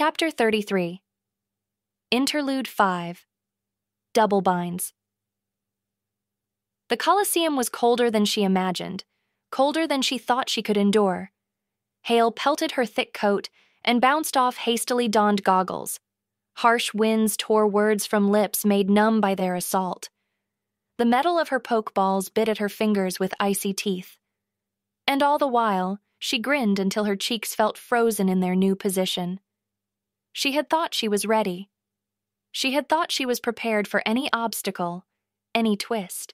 Chapter 33. Interlude 5. Double Binds. The Colosseum was colder than she imagined, colder than she thought she could endure. Hail pelted her thick coat and bounced off hastily donned goggles. Harsh winds tore words from lips made numb by their assault. The metal of her pokeballs bit at her fingers with icy teeth. And all the while, she grinned until her cheeks felt frozen in their new position. She had thought she was ready. She had thought she was prepared for any obstacle, any twist.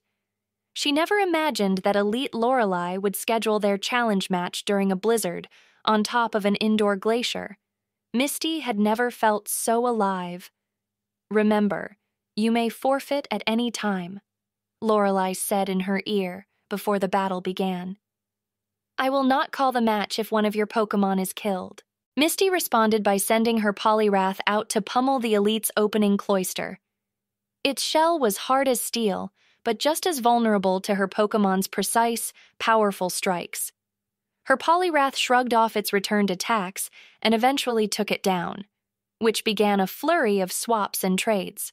She never imagined that elite Lorelei would schedule their challenge match during a blizzard on top of an indoor glacier. Misty had never felt so alive. "Remember, you may forfeit at any time," Lorelei said in her ear before the battle began. "I will not call the match if one of your Pokémon is killed." Misty responded by sending her Poliwrath out to pummel the elite's opening cloister. Its shell was hard as steel, but just as vulnerable to her Pokémon's precise, powerful strikes. Her Poliwrath shrugged off its returned attacks and eventually took it down, which began a flurry of swaps and trades.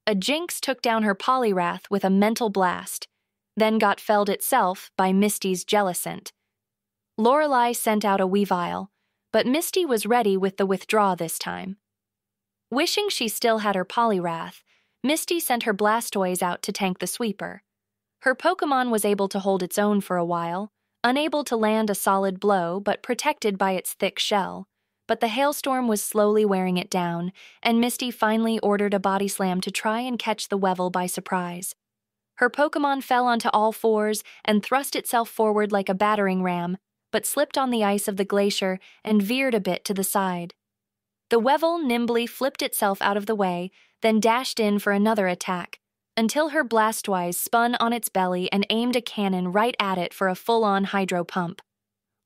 A Jinx took down her Poliwrath with a mental blast, then got felled itself by Misty's Jellicent. Lorelei sent out a Weavile, but Misty was ready with the withdraw this time. Wishing she still had her Poliwrath, Misty sent her Blastoise out to tank the sweeper. Her Pokémon was able to hold its own for a while, unable to land a solid blow but protected by its thick shell. But the hailstorm was slowly wearing it down, and Misty finally ordered a Body Slam to try and catch the Weavile by surprise. Her Pokémon fell onto all fours and thrust itself forward like a battering ram, but slipped on the ice of the glacier and veered a bit to the side. The Weavile nimbly flipped itself out of the way, then dashed in for another attack, until her Blastoise spun on its belly and aimed a cannon right at it for a full-on hydro pump.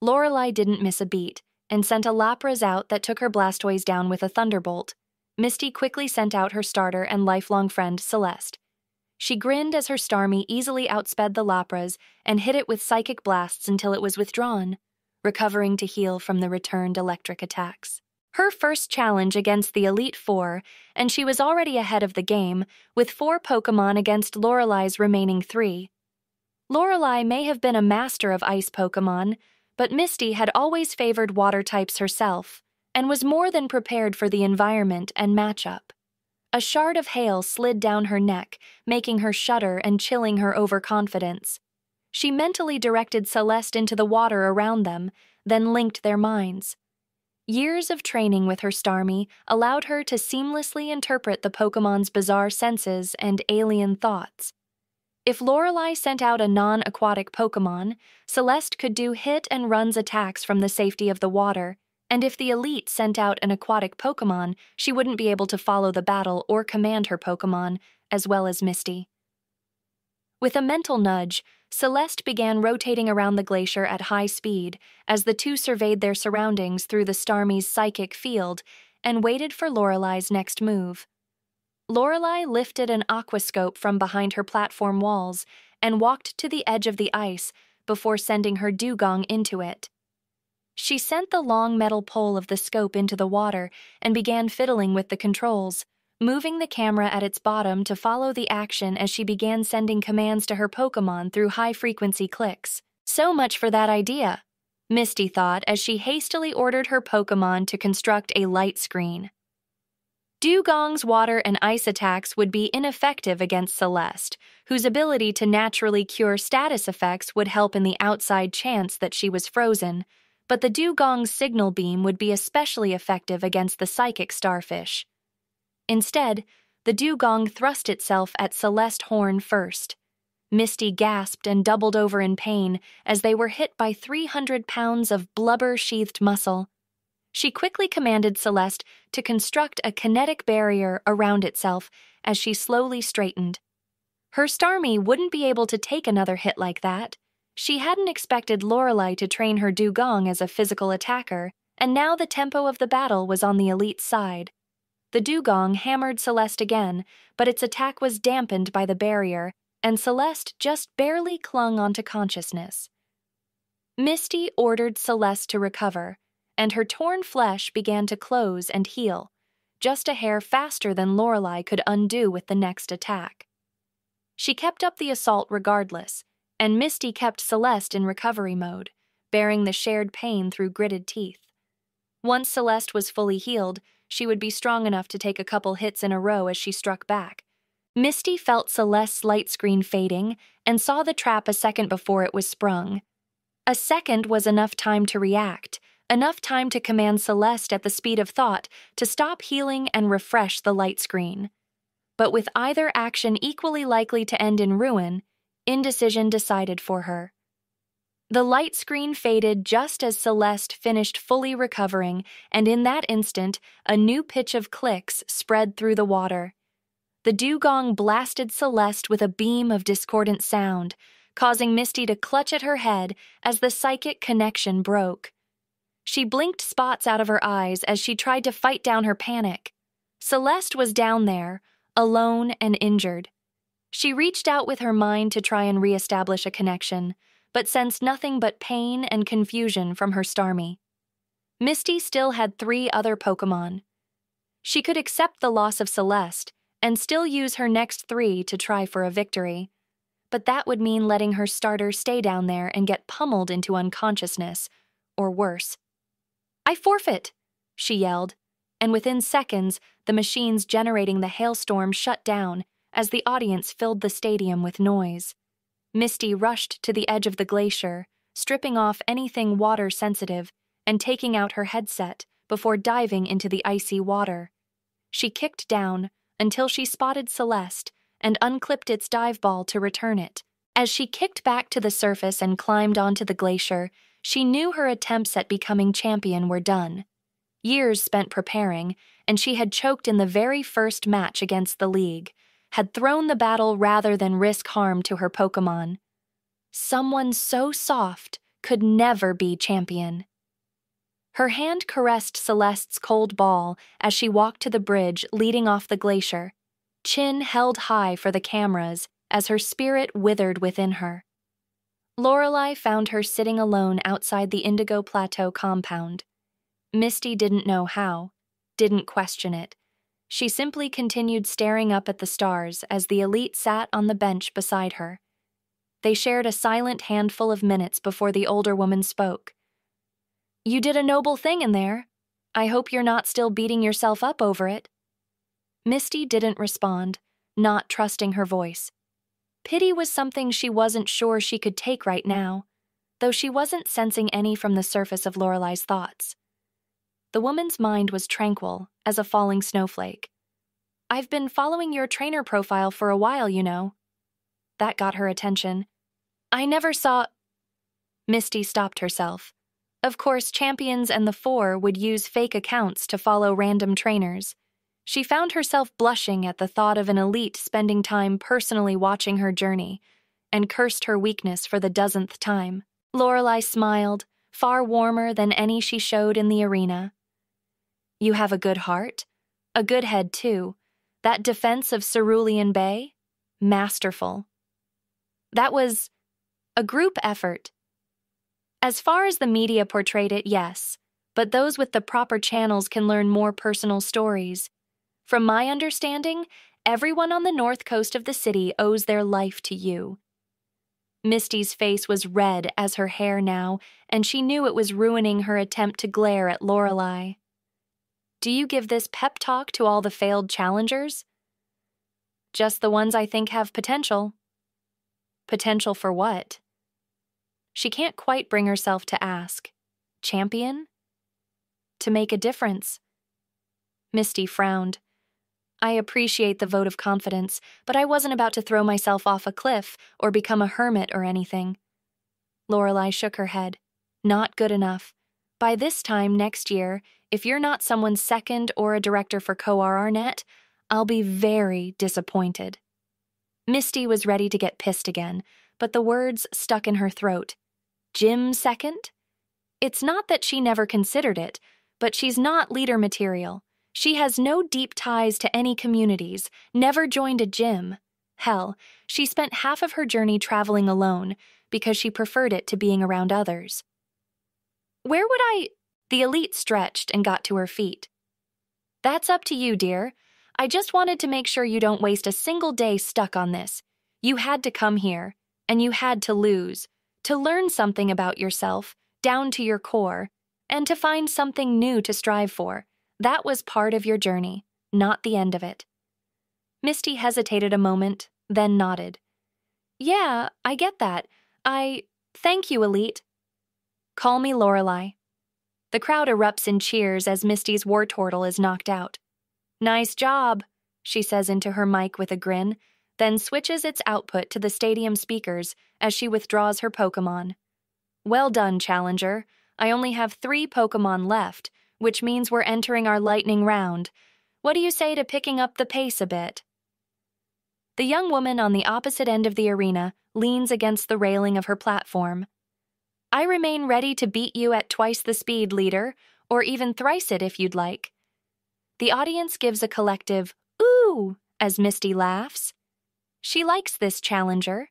Lorelei didn't miss a beat, and sent a Lapras out that took her Blastoise down with a thunderbolt. Misty quickly sent out her starter and lifelong friend, Celeste. She grinned as her Starmie easily outsped the Lapras and hit it with psychic blasts until it was withdrawn, recovering to heal from the returned electric attacks. Her first challenge against the Elite Four, and she was already ahead of the game, with 4 Pokémon against Lorelei's remaining 3. Lorelei may have been a master of ice Pokémon, but Misty had always favored water types herself, and was more than prepared for the environment and matchup. A shard of hail slid down her neck, making her shudder and chilling her overconfidence. She mentally directed Celeste into the water around them, then linked their minds. Years of training with her Starmie allowed her to seamlessly interpret the Pokémon's bizarre senses and alien thoughts. If Lorelei sent out a non-aquatic Pokémon, Celeste could do hit-and-runs attacks from the safety of the water, and if the Elite sent out an aquatic Pokémon, she wouldn't be able to follow the battle or command her Pokémon, as well as Misty. With a mental nudge, Celeste began rotating around the glacier at high speed as the two surveyed their surroundings through the Starmie's psychic field and waited for Lorelei's next move. Lorelei lifted an aquascope from behind her platform walls and walked to the edge of the ice before sending her dugong into it. She sent the long metal pole of the scope into the water and began fiddling with the controls, moving the camera at its bottom to follow the action as she began sending commands to her Pokémon through high-frequency clicks. So much for that idea, Misty thought as she hastily ordered her Pokémon to construct a light screen. Dugong's water and ice attacks would be ineffective against Celeste, whose ability to naturally cure status effects would help in the outside chance that she was frozen, but the Dugong's signal beam would be especially effective against the psychic starfish. Instead, the Dugong thrust itself at Celeste Horn first. Misty gasped and doubled over in pain as they were hit by 300 pounds of blubber-sheathed muscle. She quickly commanded Celeste to construct a kinetic barrier around itself as she slowly straightened. Her Starmie wouldn't be able to take another hit like that. She hadn't expected Lorelei to train her Dugong as a physical attacker, and now the tempo of the battle was on the Elite's side. The Dugong hammered Celeste again, but its attack was dampened by the barrier, and Celeste just barely clung onto consciousness. Misty ordered Celeste to recover, and her torn flesh began to close and heal, just a hair faster than Lorelai could undo with the next attack. She kept up the assault regardless, and Misty kept Celeste in recovery mode, bearing the shared pain through gritted teeth. Once Celeste was fully healed, she would be strong enough to take a couple hits in a row as she struck back. Misty felt Celeste's light screen fading and saw the trap a second before it was sprung. A second was enough time to react, enough time to command Celeste at the speed of thought to stop healing and refresh the light screen. But with either action equally likely to end in ruin, indecision decided for her. The light screen faded just as Celeste finished fully recovering, and in that instant, a new pitch of clicks spread through the water. The dugong blasted Celeste with a beam of discordant sound, causing Misty to clutch at her head as the psychic connection broke. She blinked spots out of her eyes as she tried to fight down her panic. Celeste was down there, alone and injured. She reached out with her mind to try and reestablish a connection, but sensed nothing but pain and confusion from her Starmie. Misty still had 3 other Pokémon. She could accept the loss of Celeste and still use her next 3 to try for a victory, but that would mean letting her starter stay down there and get pummeled into unconsciousness, or worse. "I forfeit!" she yelled, and within seconds, the machines generating the hailstorm shut down as the audience filled the stadium with noise. Misty rushed to the edge of the glacier, stripping off anything water-sensitive and taking out her headset before diving into the icy water. She kicked down until she spotted Celeste and unclipped its dive ball to return it. As she kicked back to the surface and climbed onto the glacier, she knew her attempts at becoming champion were done. Years spent preparing, and she had choked in the very first match against the League, had thrown the battle rather than risk harm to her Pokémon. Someone so soft could never be champion. Her hand caressed Celeste's cold ball as she walked to the bridge leading off the glacier, chin held high for the cameras as her spirit withered within her. Lorelai found her sitting alone outside the Indigo Plateau compound. Misty didn't know how, didn't question it. She simply continued staring up at the stars as the elite sat on the bench beside her. They shared a silent handful of minutes before the older woman spoke. "You did a noble thing in there. I hope you're not still beating yourself up over it." Misty didn't respond, not trusting her voice. Pity was something she wasn't sure she could take right now, though she wasn't sensing any from the surface of Lorelai's thoughts. The woman's mind was tranquil as a falling snowflake. "I've been following your trainer profile for a while, you know." That got her attention. "I never saw—" Misty stopped herself. Of course, champions and the Four would use fake accounts to follow random trainers. She found herself blushing at the thought of an elite spending time personally watching her journey, and cursed her weakness for the 10th time. Lorelai smiled, far warmer than any she showed in the arena. "You have a good heart, a good head too. That defense of Cerulean Bay? Masterful." That was a group effort. As far as the media portrayed it, yes, but those with the proper channels can learn more personal stories. From my understanding, everyone on the north coast of the city owes their life to you. Misty's face was red as her hair now, and she knew it was ruining her attempt to glare at Lorelai. "Do you give this pep talk to all the failed challengers?" "Just the ones I think have potential." "Potential for what?" She can't quite bring herself to ask. "Champion?" "To make a difference." Misty frowned. "I appreciate the vote of confidence, but I wasn't about to throw myself off a cliff or become a hermit or anything." Lorelai shook her head. "Not good enough. By this time next year, if you're not someone's second or a director for CoRRNet, I'll be very disappointed." Misty was ready to get pissed again, but the words stuck in her throat. Gym second? It's not that she never considered it, but she's not leader material. She has no deep ties to any communities, never joined a gym. Hell, she spent half of her journey traveling alone because she preferred it to being around others. "Where would I—" The elite stretched and got to her feet. "That's up to you, dear. I just wanted to make sure you don't waste a single day stuck on this. You had to come here, and you had to lose, to learn something about yourself, down to your core, and to find something new to strive for. That was part of your journey, not the end of it." Misty hesitated a moment, then nodded. "Yeah, I get that. Thank you, Elite." "Call me Lorelei." The crowd erupts in cheers as Misty's war turtle is knocked out. "Nice job," she says into her mic with a grin, then switches its output to the stadium speakers as she withdraws her Pokémon. "Well done, Challenger. I only have 3 Pokémon left, which means we're entering our lightning round. What do you say to picking up the pace a bit?" The young woman on the opposite end of the arena leans against the railing of her platform. "I remain ready to beat you at twice the speed, leader, or even thrice it if you'd like." The audience gives a collective "ooh" as Misty laughs. She likes this challenger.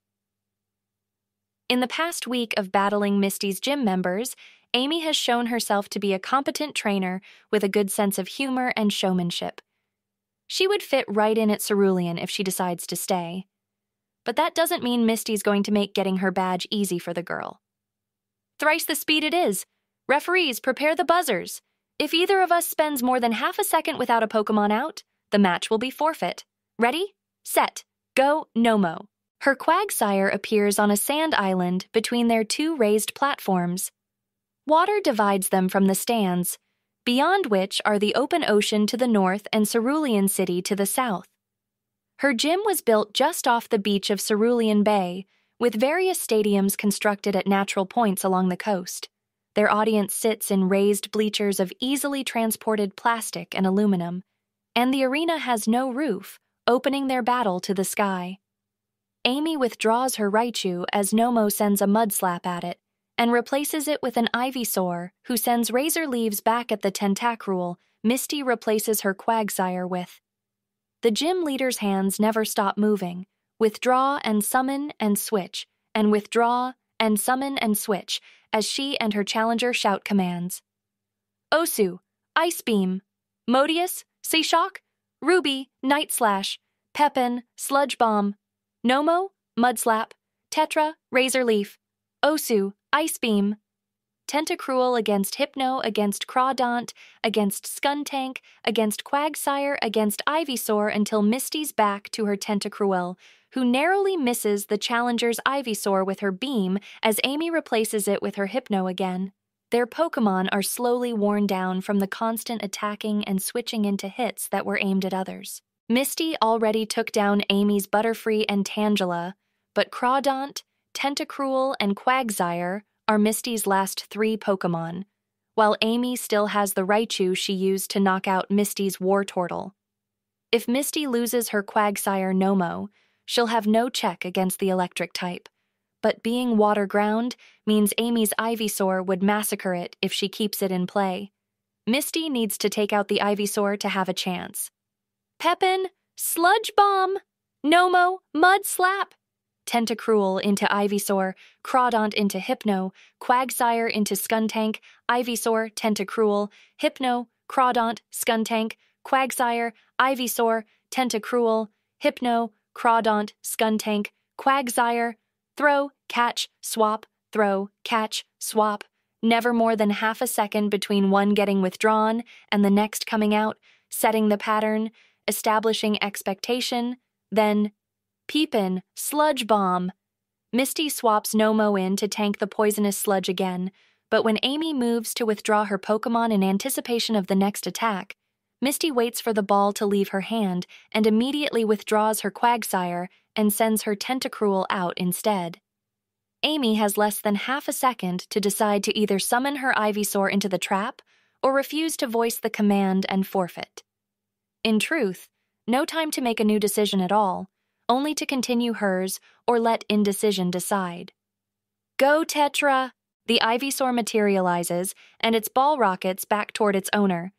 In the past week of battling Misty's gym members, Amy has shown herself to be a competent trainer with a good sense of humor and showmanship. She would fit right in at Cerulean if she decides to stay. But that doesn't mean Misty's going to make getting her badge easy for the girl. "Thrice the speed it is. Referees, prepare the buzzers. If either of us spends more than half a second without a Pokémon out, the match will be forfeit. Ready? Set. Go, Nomo." Her Quagsire appears on a sand island between their 2 raised platforms. Water divides them from the stands, beyond which are the open ocean to the north and Cerulean City to the south. Her gym was built just off the beach of Cerulean Bay, with various stadiums constructed at natural points along the coast. Their audience sits in raised bleachers of easily transported plastic and aluminum, and the arena has no roof, opening their battle to the sky. Amy withdraws her Raichu as Nomo sends a mud slap at it, and replaces it with an Ivysaur, who sends Razor Leaves back at the Tentacruel Misty replaces her Quagsire with. The gym leader's hands never stop moving. Withdraw and summon and switch, and withdraw and summon and switch, as she and her challenger shout commands. Osu, Ice Beam. Modius, Seashock. Ruby, Night Slash. Pepin, Sludge Bomb. Nomo, Mud Slap. Tetra, Razor Leaf. Osu, Ice Beam. Tentacruel against Hypno, against Crawdaunt, against Skuntank, against Quagsire, against Ivysaur until Misty's back to her Tentacruel, who narrowly misses the challenger's Ivysaur with her beam as Amy replaces it with her Hypno again. Their Pokémon are slowly worn down from the constant attacking and switching into hits that were aimed at others. Misty already took down Amy's Butterfree and Tangela, but Crawdaunt, Tentacruel, and Quagsire are Misty's last 3 Pokémon, while Amy still has the Raichu she used to knock out Misty's Wartortle. If Misty loses her Quagsire Nomo, she'll have no check against the electric type, but being water-ground means Amy's Ivysaur would massacre it if she keeps it in play. Misty needs to take out the Ivysaur to have a chance. Pepin, Sludge Bomb! Nomo, Mud Slap! Tentacruel into Ivysaur, Crawdaunt into Hypno, Quagsire into Skuntank, Ivysaur, Tentacruel, Hypno, Crawdaunt, Skuntank, Quagsire, Ivysaur, Tentacruel, Hypno, Crawdaunt, Skuntank, Quagsire, throw, catch, swap, throw, catch, swap, never more than half a second between one getting withdrawn and the next coming out, setting the pattern, establishing expectation, then Peepin, Sludge Bomb. Misty swaps Nomo in to tank the poisonous sludge again, but when Amy moves to withdraw her Pokémon in anticipation of the next attack, Misty waits for the ball to leave her hand and immediately withdraws her Quagsire and sends her Tentacruel out instead. Amy has less than half a second to decide to either summon her Ivysaur into the trap or refuse to voice the command and forfeit. In truth, no time to make a new decision at all, only to continue hers or let indecision decide. Go, Tetra! The Ivysaur materializes, and its ball rockets back toward its owner.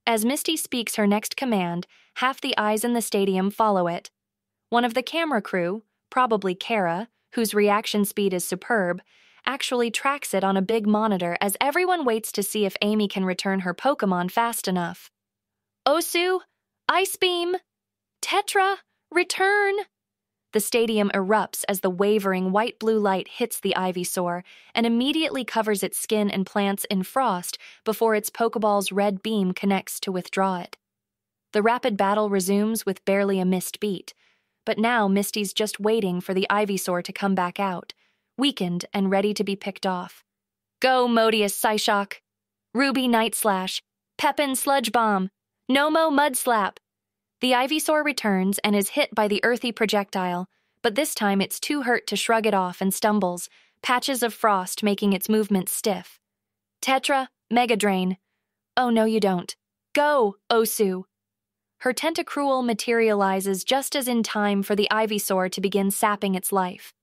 As Misty speaks her next command, half the eyes in the stadium follow it. One of the camera crew, probably Kara, whose reaction speed is superb, actually tracks it on a big monitor as everyone waits to see if Amy can return her Pokémon fast enough. Osu! Ice Beam! Tetra! Return! The stadium erupts as the wavering white-blue light hits the Ivysaur and immediately covers its skin and plants in frost before its Pokeball's red beam connects to withdraw it. The rapid battle resumes with barely a missed beat, but now Misty's just waiting for the Ivysaur to come back out, weakened and ready to be picked off. Go, Modius Psyshock! Ruby Night Slash! Pepin Sludge Bomb! Nomo Mud Slap! The Ivysaur returns and is hit by the earthy projectile, but this time it's too hurt to shrug it off and stumbles, patches of frost making its movements stiff. Tetra, Mega Drain. Oh, no you don't. Go, Osu! Her Tentacruel materializes just as in time for the Ivysaur to begin sapping its life.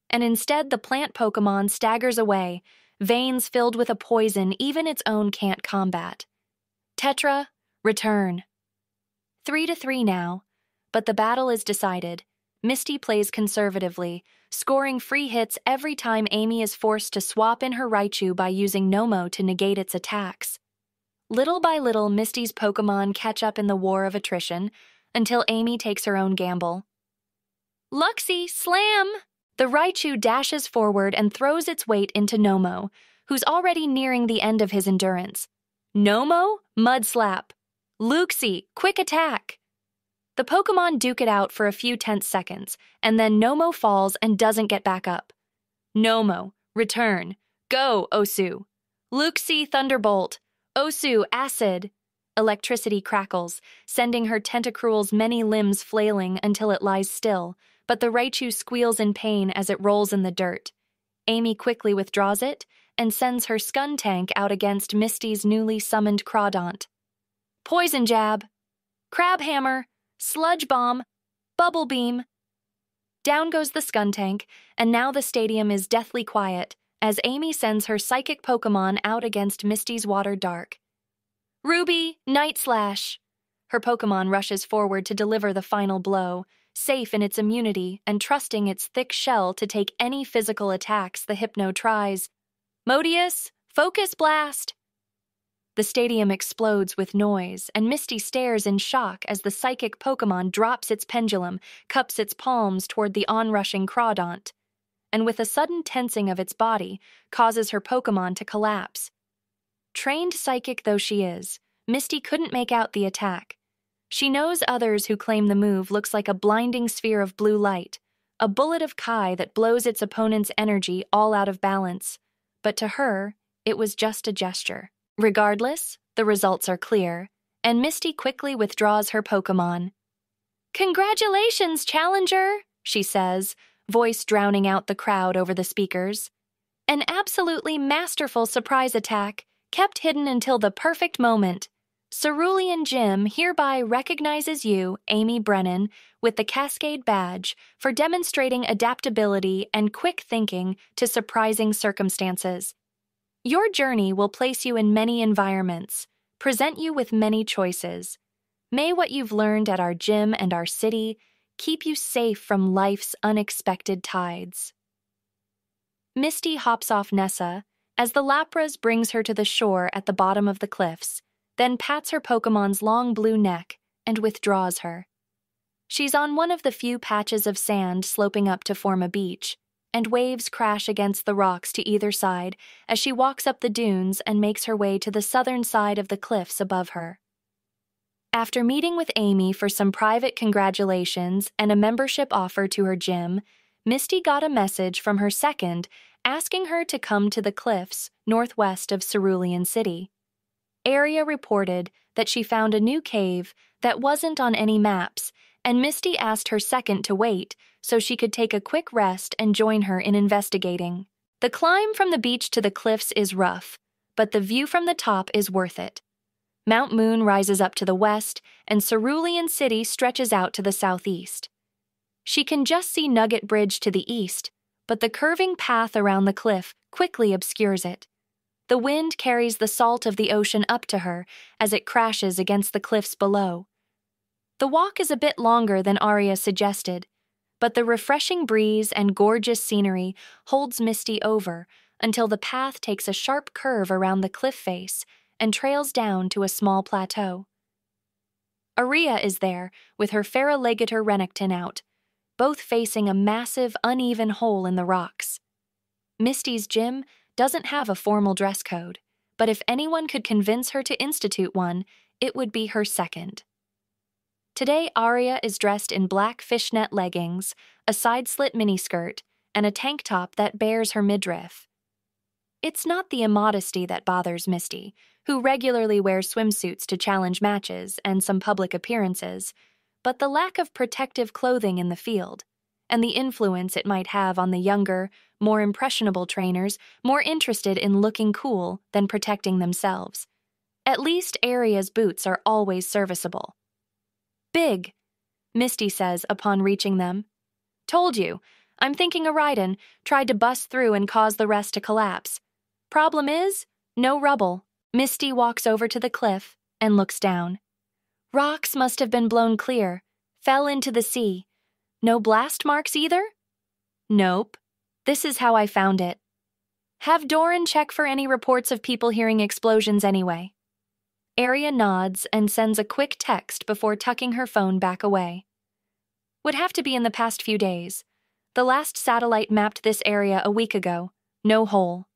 And instead the plant Pokémon staggers away, veins filled with a poison even its own can't combat. Tetra, return. 3-3 now, but the battle is decided. Misty plays conservatively, scoring free hits every time Amy is forced to swap in her Raichu by using Nomo to negate its attacks. Little by little, Misty's Pokémon catch up in the war of attrition, until Amy takes her own gamble. Luxie, slam! The Raichu dashes forward and throws its weight into Nomo, who's already nearing the end of his endurance. Nomo, Mud Slap. Luxie, quick attack! The Pokémon duke it out for a few tense seconds, and then Nomo falls and doesn't get back up. Nomo, return. Go, Osu. Luxie, Thunderbolt. Osu, Acid. Electricity crackles, sending her Tentacruel's many limbs flailing until it lies still, but the Raichu squeals in pain as it rolls in the dirt. Amy quickly withdraws it and sends her Skuntank out against Misty's newly summoned Crawdaunt. Poison Jab, Crab Hammer, Sludge Bomb, Bubble Beam. Down goes the Skuntank, and now the stadium is deathly quiet as Amy sends her psychic Pokémon out against Misty's Water Dark. Ruby, Night Slash. Her Pokémon rushes forward to deliver the final blow, safe in its immunity and trusting its thick shell to take any physical attacks the Hypno tries. Modius, Focus Blast! The stadium explodes with noise, and Misty stares in shock as the psychic Pokémon drops its pendulum, cups its palms toward the onrushing Crawdaunt, and with a sudden tensing of its body, causes her Pokémon to collapse. Trained psychic though she is, Misty couldn't make out the attack. She knows others who claim the move looks like a blinding sphere of blue light, a bullet of Kai that blows its opponent's energy all out of balance, but to her, it was just a gesture. Regardless, the results are clear, and Misty quickly withdraws her Pokémon. Congratulations, Challenger, she says, voice drowning out the crowd over the speakers. An absolutely masterful surprise attack, kept hidden until the perfect moment. Cerulean Gym hereby recognizes you, Amy Brennan, with the Cascade Badge for demonstrating adaptability and quick thinking to surprising circumstances. Your journey will place you in many environments, present you with many choices. May what you've learned at our gym and our city keep you safe from life's unexpected tides. Misty hops off Nessa as the Lapras brings her to the shore at the bottom of the cliffs, then pats her Pokémon's long blue neck and withdraws her. She's on one of the few patches of sand sloping up to form a beach, and waves crash against the rocks to either side as she walks up the dunes and makes her way to the southern side of the cliffs above her. After meeting with Amy for some private congratulations and a membership offer to her gym, Misty got a message from her second asking her to come to the cliffs northwest of Cerulean City. Aria reported that she found a new cave that wasn't on any maps, and Misty asked her second to wait so she could take a quick rest and join her in investigating. The climb from the beach to the cliffs is rough, but the view from the top is worth it. Mount Moon rises up to the west, and Cerulean City stretches out to the southeast. She can just see Nugget Bridge to the east, but the curving path around the cliff quickly obscures it. The wind carries the salt of the ocean up to her as it crashes against the cliffs below. The walk is a bit longer than Aria suggested, but the refreshing breeze and gorgeous scenery holds Misty over until the path takes a sharp curve around the cliff face and trails down to a small plateau. Aria is there, with her Feraligator Renekton out, both facing a massive, uneven hole in the rocks. Misty's gym doesn't have a formal dress code, but if anyone could convince her to institute one, it would be her second. Today, Aria is dressed in black fishnet leggings, a side-slit miniskirt, and a tank top that bears her midriff. It's not the immodesty that bothers Misty, who regularly wears swimsuits to challenge matches and some public appearances, but the lack of protective clothing in the field, and the influence it might have on the younger, more impressionable trainers more interested in looking cool than protecting themselves. At least Aria's boots are always serviceable. "Big," Misty says upon reaching them. "Told you, I'm thinking a Raiden tried to bust through and cause the rest to collapse. Problem is, no rubble." Misty walks over to the cliff and looks down. Rocks must have been blown clear, fell into the sea. No blast marks either? Nope. This is how I found it. Have Doran check for any reports of people hearing explosions anyway. Aria nods and sends a quick text before tucking her phone back away. Would have to be in the past few days. The last satellite mapped this area a week ago. No hole.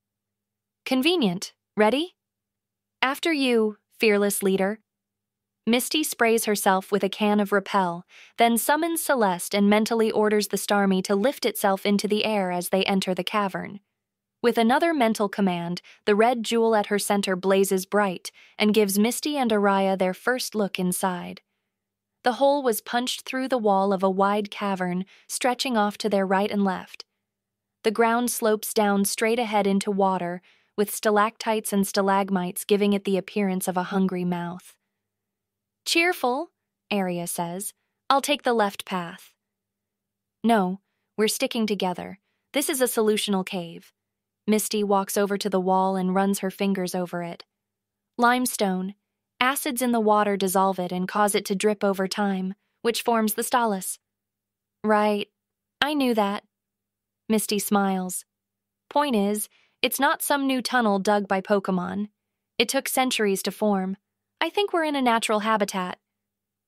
Convenient. Ready? After you, fearless leader. Misty sprays herself with a can of Repel, then summons Celeste and mentally orders the Starmie to lift itself into the air as they enter the cavern. With another mental command, the red jewel at her center blazes bright and gives Misty and Aria their first look inside. The hole was punched through the wall of a wide cavern, stretching off to their right and left. The ground slopes down straight ahead into water, with stalactites and stalagmites giving it the appearance of a hungry mouth. "Cheerful," Aria says. "I'll take the left path." "No, we're sticking together. This is a solutional cave." Misty walks over to the wall and runs her fingers over it. "Limestone. Acids in the water dissolve it and cause it to drip over time, which forms the stalus." "Right. I knew that." Misty smiles. "Point is, it's not some new tunnel dug by Pokémon. It took centuries to form. I think we're in a natural habitat."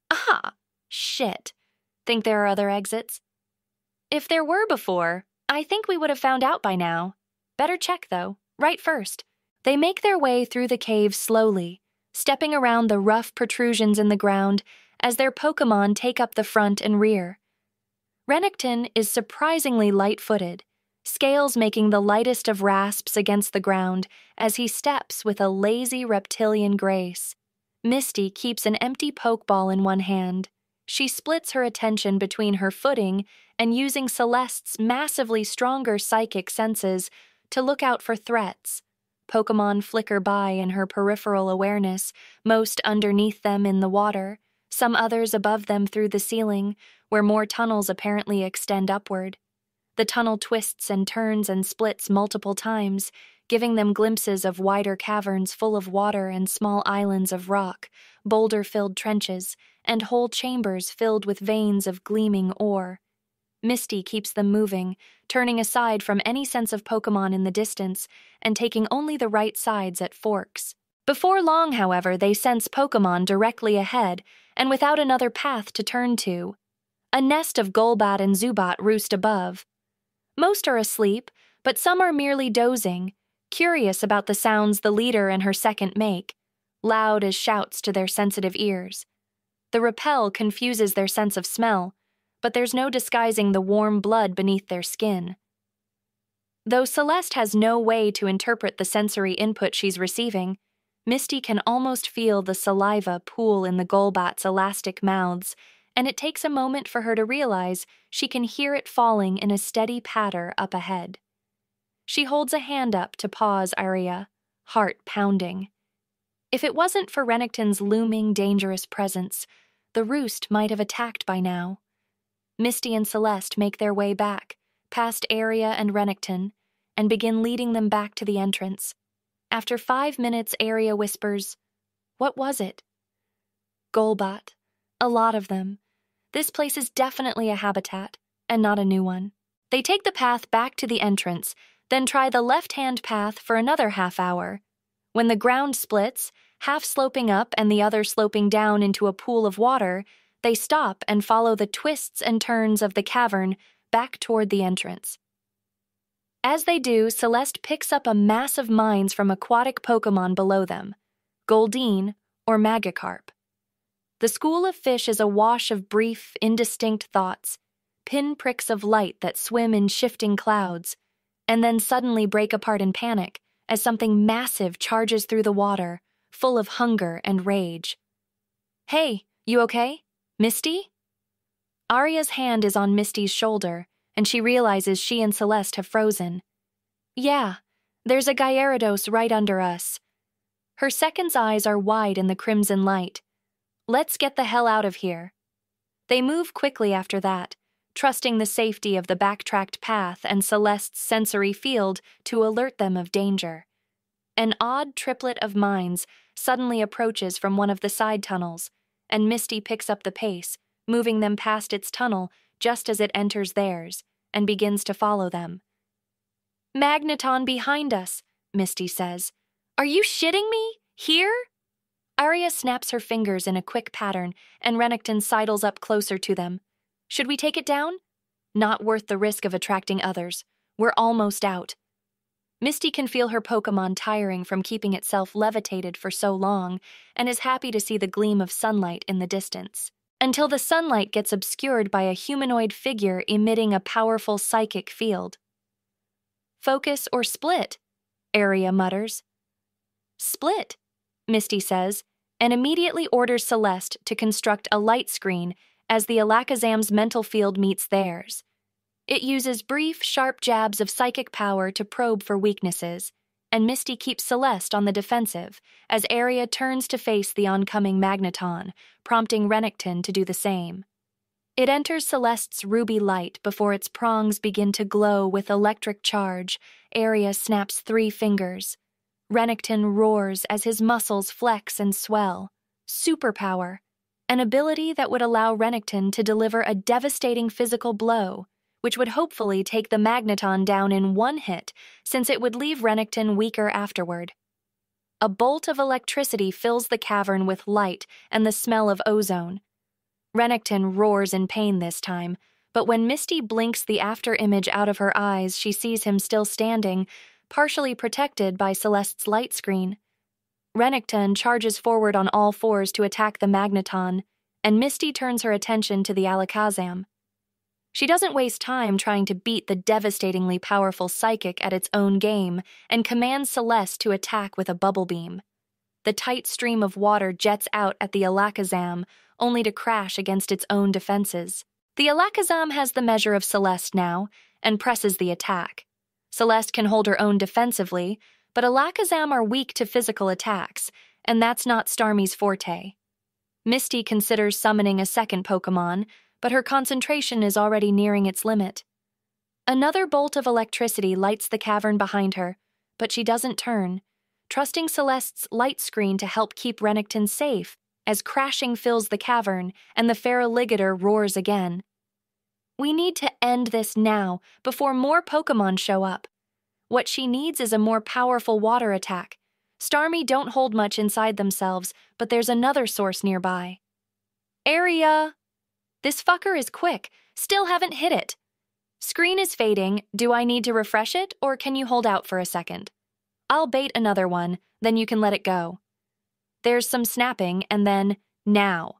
"Aha! Shit. Think there are other exits?" "If there were before, I think we would have found out by now. Better check, though. Right first." They make their way through the cave slowly, stepping around the rough protrusions in the ground as their Pokémon take up the front and rear. Renekton is surprisingly light-footed, scales making the lightest of rasps against the ground as he steps with a lazy reptilian grace. Misty keeps an empty Pokeball in one hand. She splits her attention between her footing and using Celeste's massively stronger psychic senses to look out for threats. Pokémon flicker by in her peripheral awareness, most underneath them in the water, some others above them through the ceiling, where more tunnels apparently extend upward. The tunnel twists and turns and splits multiple times, giving them glimpses of wider caverns full of water and small islands of rock, boulder-filled trenches, and whole chambers filled with veins of gleaming ore. Misty keeps them moving, turning aside from any sense of Pokémon in the distance and taking only the right sides at forks. Before long, however, they sense Pokémon directly ahead and without another path to turn to. A nest of Golbat and Zubat roost above. Most are asleep, but some are merely dozing, curious about the sounds the leader and her second make, loud as shouts to their sensitive ears. The Repel confuses their sense of smell, but there's no disguising the warm blood beneath their skin. Though Celeste has no way to interpret the sensory input she's receiving, Misty can almost feel the saliva pool in the Golbat's elastic mouths, and it takes a moment for her to realize she can hear it falling in a steady patter up ahead. She holds a hand up to pause Aria, heart pounding. If it wasn't for Renekton's looming, dangerous presence, the roost might have attacked by now. Misty and Celeste make their way back, past Aria and Renekton, and begin leading them back to the entrance. After 5 minutes, Aria whispers, "What was it?" "Golbat. A lot of them. This place is definitely a habitat, and not a new one." They take the path back to the entrance, Then try the left-hand path for another half hour. When the ground splits, half sloping up and the other sloping down into a pool of water, they stop and follow the twists and turns of the cavern back toward the entrance. As they do, Celeste picks up a mass of mines from aquatic Pokémon below them, Goldeen or Magikarp. The school of fish is a wash of brief, indistinct thoughts, pinpricks of light that swim in shifting clouds, and then suddenly break apart in panic as something massive charges through the water, full of hunger and rage. "Hey, you okay? Misty?" Aria's hand is on Misty's shoulder, and she realizes she and Celeste have frozen. "Yeah, there's a Gyarados right under us." Her second's eyes are wide in the crimson light. "Let's get the hell out of here." They move quickly after that, trusting the safety of the backtracked path and Celeste's sensory field to alert them of danger. An odd triplet of mines suddenly approaches from one of the side tunnels, and Misty picks up the pace, moving them past its tunnel just as it enters theirs, and begins to follow them. "Magneton behind us," Misty says. "Are you shitting me? Here?" Aria snaps her fingers in a quick pattern, and Renekton sidles up closer to them. "Should we take it down?" "Not worth the risk of attracting others. We're almost out." Misty can feel her Pokémon tiring from keeping itself levitated for so long, and is happy to see the gleam of sunlight in the distance. Until the sunlight gets obscured by a humanoid figure emitting a powerful psychic field. "Focus or split," Aria mutters. "Split," Misty says, and immediately orders Celeste to construct a light screen as the Alakazam's mental field meets theirs. It uses brief, sharp jabs of psychic power to probe for weaknesses, and Misty keeps Celeste on the defensive as Aria turns to face the oncoming Magneton, prompting Renekton to do the same. It enters Celeste's ruby light before its prongs begin to glow with electric charge. Aria snaps 3 fingers. Renekton roars as his muscles flex and swell. Superpower, an ability that would allow Renekton to deliver a devastating physical blow, which would hopefully take the Magneton down in one hit, since it would leave Renekton weaker afterward. A bolt of electricity fills the cavern with light and the smell of ozone. Renekton roars in pain this time, but when Misty blinks the after-image out of her eyes, she sees him still standing, partially protected by Celeste's light screen. Renekton charges forward on all fours to attack the Magneton, and Misty turns her attention to the Alakazam. She doesn't waste time trying to beat the devastatingly powerful psychic at its own game and commands Celeste to attack with a bubble beam. The tight stream of water jets out at the Alakazam, only to crash against its own defenses. The Alakazam has the measure of Celeste now and presses the attack. Celeste can hold her own defensively, but Alakazam are weak to physical attacks, and that's not Starmie's forte. Misty considers summoning a second Pokémon, but her concentration is already nearing its limit. Another bolt of electricity lights the cavern behind her, but she doesn't turn, trusting Celeste's light screen to help keep Renekton safe as crashing fills the cavern and the Feraligatr roars again. We need to end this now, before more Pokémon show up. What she needs is a more powerful water attack. Starmie don't hold much inside themselves, but there's another source nearby. Aria! This fucker is quick. Still haven't hit it. Screen is fading. Do I need to refresh it, or can you hold out for a second? I'll bait another one, then you can let it go. There's some snapping, and then, now.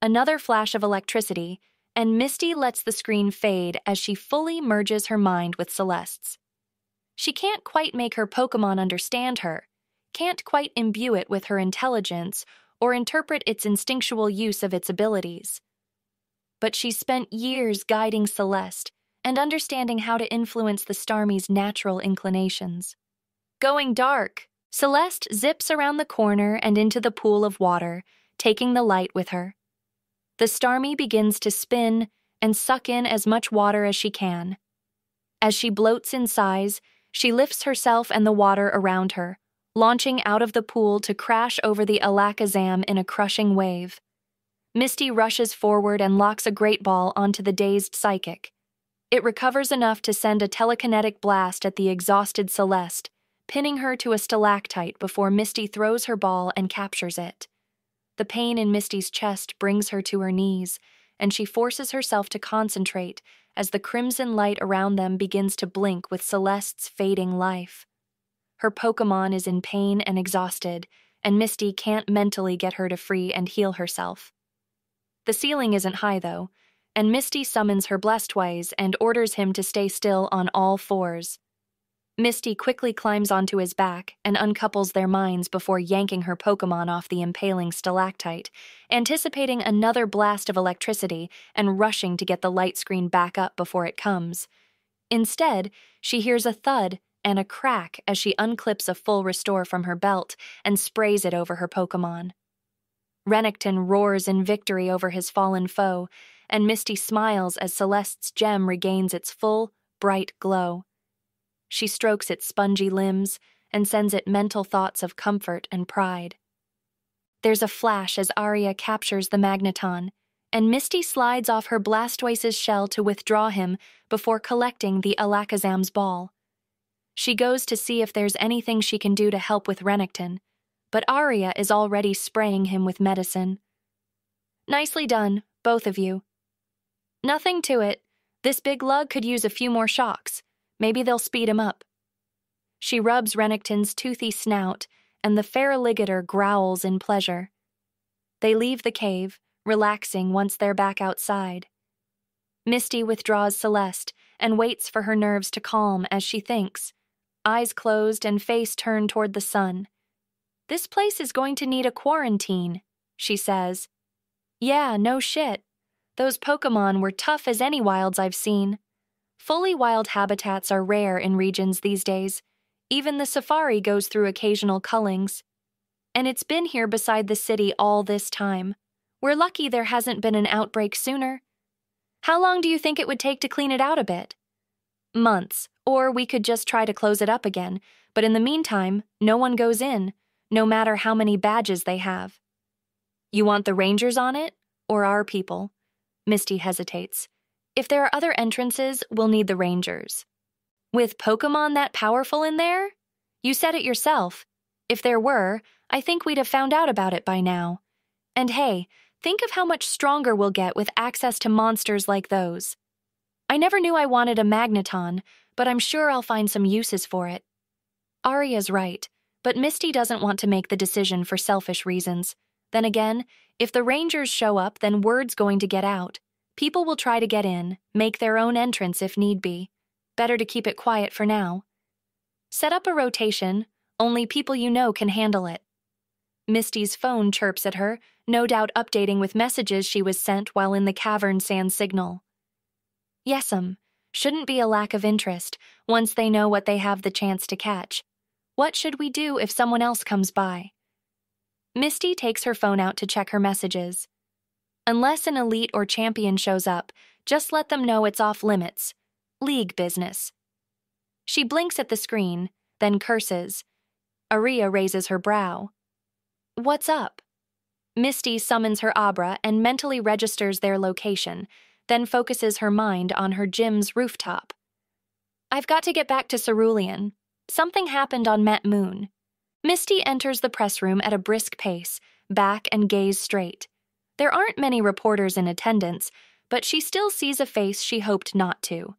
Another flash of electricity, and Misty lets the screen fade as she fully merges her mind with Celeste's. She can't quite make her Pokémon understand her, can't quite imbue it with her intelligence, or interpret its instinctual use of its abilities. But she spent years guiding Celeste and understanding how to influence the Starmie's natural inclinations. Going dark, Celeste zips around the corner and into the pool of water, taking the light with her. The Starmie begins to spin and suck in as much water as she can. As she bloats in size, she lifts herself and the water around her, launching out of the pool to crash over the Alakazam in a crushing wave. Misty rushes forward and locks a Great Ball onto the dazed psychic. It recovers enough to send a telekinetic blast at the exhausted Celeste, pinning her to a stalactite before Misty throws her ball and captures it. The pain in Misty's chest brings her to her knees, and she forces herself to concentrate as the crimson light around them begins to blink with Celeste's fading life. Her Pokémon is in pain and exhausted, and Misty can't mentally get her to free and heal herself. The ceiling isn't high, though, and Misty summons her Blastoise and orders him to stay still on all fours. Misty quickly climbs onto his back and uncouples their minds before yanking her Pokémon off the impaling stalactite, anticipating another blast of electricity and rushing to get the light screen back up before it comes. Instead, she hears a thud and a crack as she unclips a full restore from her belt and sprays it over her Pokémon. Renekton roars in victory over his fallen foe, and Misty smiles as Celeste's gem regains its full, bright glow. She strokes its spongy limbs and sends it mental thoughts of comfort and pride. There's a flash as Arya captures the Magneton, and Misty slides off her Blastoise's shell to withdraw him before collecting the Alakazam's ball. She goes to see if there's anything she can do to help with Renekton, but Arya is already spraying him with medicine. "Nicely done, both of you." "Nothing to it. This big lug could use a few more shocks. Maybe they'll speed him up." She rubs Renekton's toothy snout, and the Feraligatr growls in pleasure. They leave the cave, relaxing once they're back outside. Misty withdraws Celeste and waits for her nerves to calm as she thinks, eyes closed and face turned toward the sun. "This place is going to need a quarantine," she says. "Yeah, no shit. Those Pokémon were tough as any wilds I've seen. Fully wild habitats are rare in regions these days. Even the safari goes through occasional cullings. And it's been here beside the city all this time. We're lucky there hasn't been an outbreak sooner. How long do you think it would take to clean it out a bit?" "Months, or we could just try to close it up again, but in the meantime, no one goes in, no matter how many badges they have." "You want the rangers on it, or our people?" Misty hesitates. "If there are other entrances, we'll need the rangers." "With Pokémon that powerful in there? You said it yourself. If there were, I think we'd have found out about it by now. And hey, think of how much stronger we'll get with access to monsters like those. I never knew I wanted a Magneton, but I'm sure I'll find some uses for it." Arya's right, but Misty doesn't want to make the decision for selfish reasons. Then again, if the rangers show up, then word's going to get out. People will try to get in, make their own entrance if need be. Better to keep it quiet for now. "Set up a rotation. Only people you know can handle it." Misty's phone chirps at her, no doubt updating with messages she was sent while in the cavern sand signal. "Yes'm. Shouldn't be a lack of interest, once they know what they have the chance to catch. What should we do if someone else comes by?" Misty takes her phone out to check her messages. Unless an elite or champion shows up, just let them know it's off limits. League business. She blinks at the screen, then curses. Arya raises her brow. "What's up?" Misty summons her Abra and mentally registers their location, then focuses her mind on her gym's rooftop. "I've got to get back to Cerulean. Something happened on Met Moon." Misty enters the press room at a brisk pace, back and gaze straight. There aren't many reporters in attendance, but she still sees a face she hoped not to.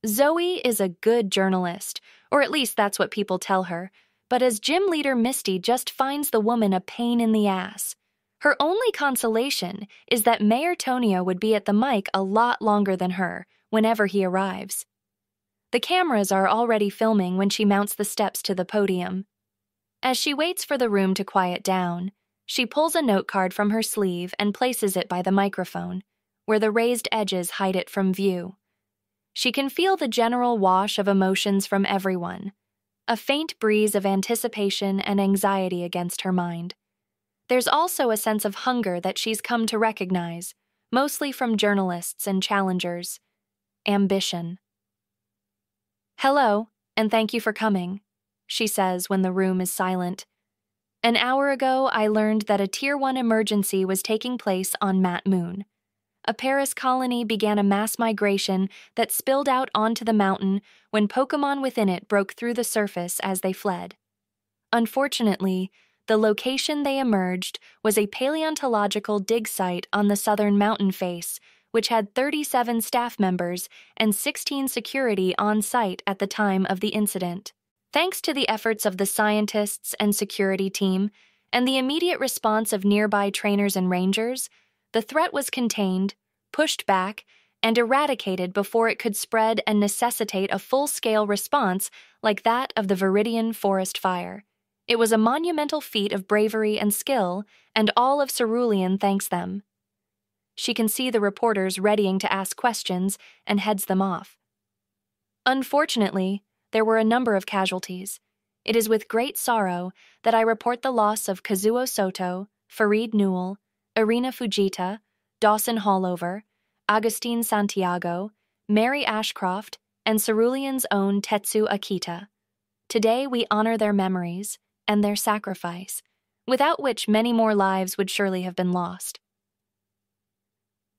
Zoe is a good journalist, or at least that's what people tell her, but as gym leader Misty just finds the woman a pain in the ass. Her only consolation is that Mayor Tonio would be at the mic a lot longer than her, whenever he arrives. The cameras are already filming when she mounts the steps to the podium. As she waits for the room to quiet down, she pulls a note card from her sleeve and places it by the microphone, where the raised edges hide it from view. She can feel the general wash of emotions from everyone, a faint breeze of anticipation and anxiety against her mind. There's also a sense of hunger that she's come to recognize, mostly from journalists and challengers. Ambition. "Hello, and thank you for coming," she says when the room is silent. "An hour ago, I learned that a Tier 1 emergency was taking place on Mat Moon. a Paris colony began a mass migration that spilled out onto the mountain when Pokémon within it broke through the surface as they fled. Unfortunately, the location they emerged was a paleontological dig site on the southern mountain face, which had 37 staff members and 16 security on site at the time of the incident. Thanks to the efforts of the scientists and security team, and the immediate response of nearby trainers and rangers, the threat was contained, pushed back, and eradicated before it could spread and necessitate a full-scale response like that of the Viridian Forest Fire. It was a monumental feat of bravery and skill, and all of Cerulean thanks them. She can see the reporters readying to ask questions and heads them off. Unfortunately, there were a number of casualties. It is with great sorrow that I report the loss of Kazuo Soto, Farid Newell, Irina Fujita, Dawson Hallover, Agustin Santiago, Mary Ashcroft, and Cerulean's own Tetsu Akita. Today we honor their memories and their sacrifice, without which many more lives would surely have been lost.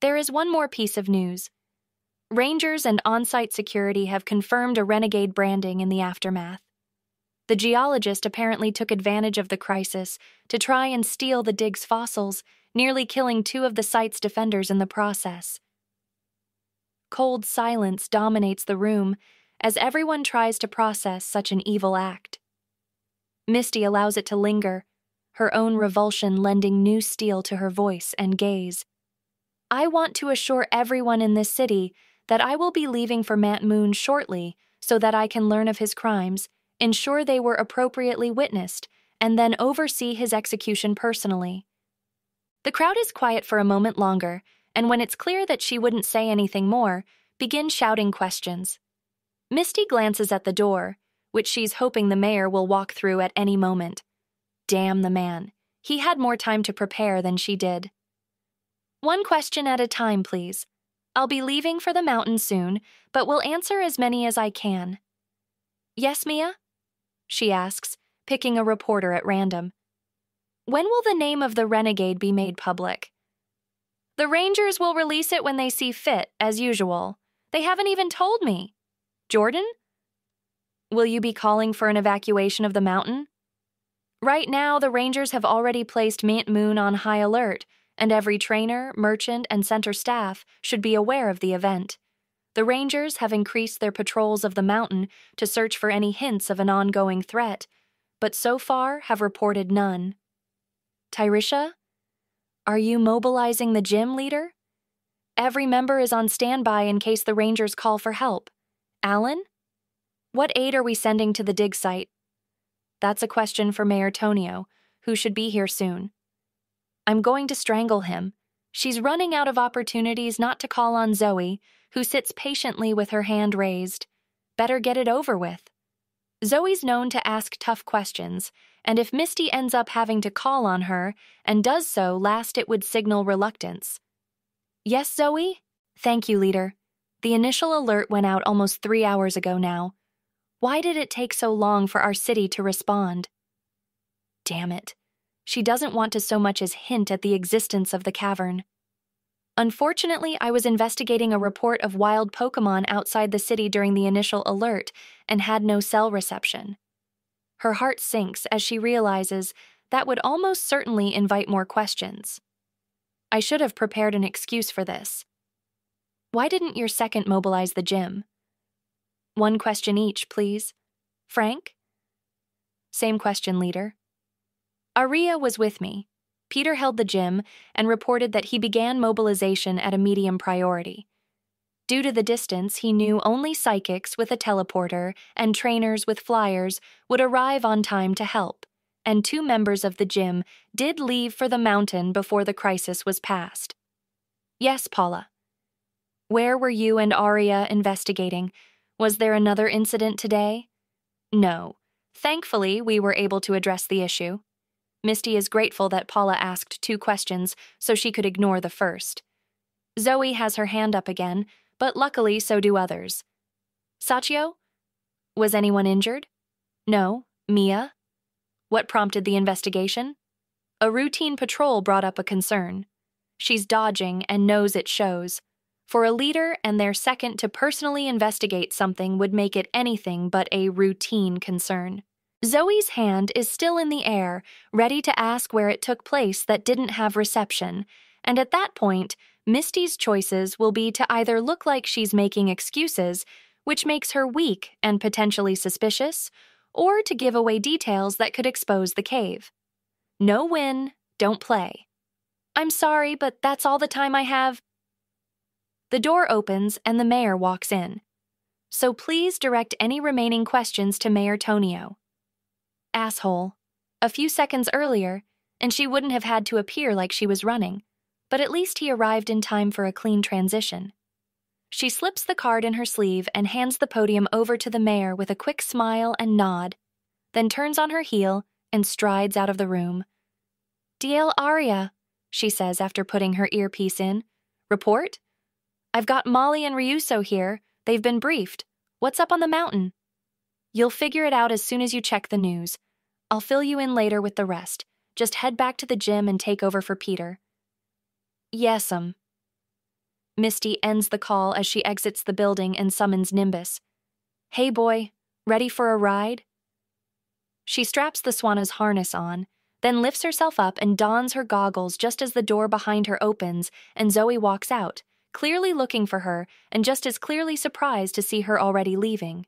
There is one more piece of news. Rangers and on-site security have confirmed a renegade branding in the aftermath. The geologist apparently took advantage of the crisis to try and steal the dig's fossils, nearly killing 2 of the site's defenders in the process. Cold silence dominates the room as everyone tries to process such an evil act. Misty allows it to linger, her own revulsion lending new steel to her voice and gaze. I want to assure everyone in this city that I will be leaving for Mant Moon shortly so that I can learn of his crimes, ensure they were appropriately witnessed, and then oversee his execution personally. The crowd is quiet for a moment longer, and when it's clear that she wouldn't say anything more, begin shouting questions. Misty glances at the door, which she's hoping the mayor will walk through at any moment. Damn the man. He had more time to prepare than she did. One question at a time, please. I'll be leaving for the mountain soon, but will answer as many as I can. Yes, Mia? She asks, picking a reporter at random. When will the name of the renegade be made public? The Rangers will release it when they see fit, as usual. They haven't even told me. Jordan? Will you be calling for an evacuation of the mountain? Right now, the Rangers have already placed Mant Moon on high alert, and every trainer, merchant, and center staff should be aware of the event. The Rangers have increased their patrols of the mountain to search for any hints of an ongoing threat, but so far have reported none. Tyrisha? Are you mobilizing the gym, leader? Every member is on standby in case the Rangers call for help. Alan? What aid are we sending to the dig site? That's a question for Mayor Tonio, who should be here soon. I'm going to strangle him. She's running out of opportunities not to call on Zoe, who sits patiently with her hand raised. Better get it over with. Zoe's known to ask tough questions, and if Misty ends up having to call on her, and does so last it would signal reluctance. Yes, Zoe? Thank you, leader. The initial alert went out almost 3 hours ago now. Why did it take so long for our city to respond? Damn it. She doesn't want to so much as hint at the existence of the cavern. Unfortunately, I was investigating a report of wild Pokémon outside the city during the initial alert and had no cell reception. Her heart sinks as she realizes that would almost certainly invite more questions. I should have prepared an excuse for this. Why didn't your second mobilize the gym? One question each, please. Frank? Same question, leader. Aria was with me. Peter held the gym and reported that he began mobilization at a medium priority. Due to the distance, he knew only psychics with a teleporter and trainers with flyers would arrive on time to help, and 2 members of the gym did leave for the mountain before the crisis was past. Yes, Paula. Where were you and Aria investigating? Was there another incident today? No. Thankfully, we were able to address the issue. Misty is grateful that Paula asked 2 questions so she could ignore the first. Zoe has her hand up again, but luckily so do others. Sachio? Was anyone injured? No. Mia? What prompted the investigation? A routine patrol brought up a concern. She's dodging and knows it shows. For a leader and their second to personally investigate something would make it anything but a routine concern. Zoe's hand is still in the air, ready to ask where it took place that didn't have reception, and at that point, Misty's choices will be to either look like she's making excuses, which makes her weak and potentially suspicious, or to give away details that could expose the cave. No win, don't play. I'm sorry, but that's all the time I have. The door opens and the mayor walks in. So please direct any remaining questions to Mayor Tonio. Asshole. A few seconds earlier, and she wouldn't have had to appear like she was running, but at least he arrived in time for a clean transition. She slips the card in her sleeve and hands the podium over to the mayor with a quick smile and nod, then turns on her heel and strides out of the room. DL Aria, she says after putting her earpiece in. Report? I've got Molly and Ryuso here. They've been briefed. What's up on the mountain? You'll figure it out as soon as you check the news. I'll fill you in later with the rest. Just head back to the gym and take over for Peter. Yes'm. Misty ends the call as she exits the building and summons Nimbus. Hey boy, ready for a ride? She straps the Swana's harness on, then lifts herself up and dons her goggles just as the door behind her opens and Zoe walks out, clearly looking for her and just as clearly surprised to see her already leaving.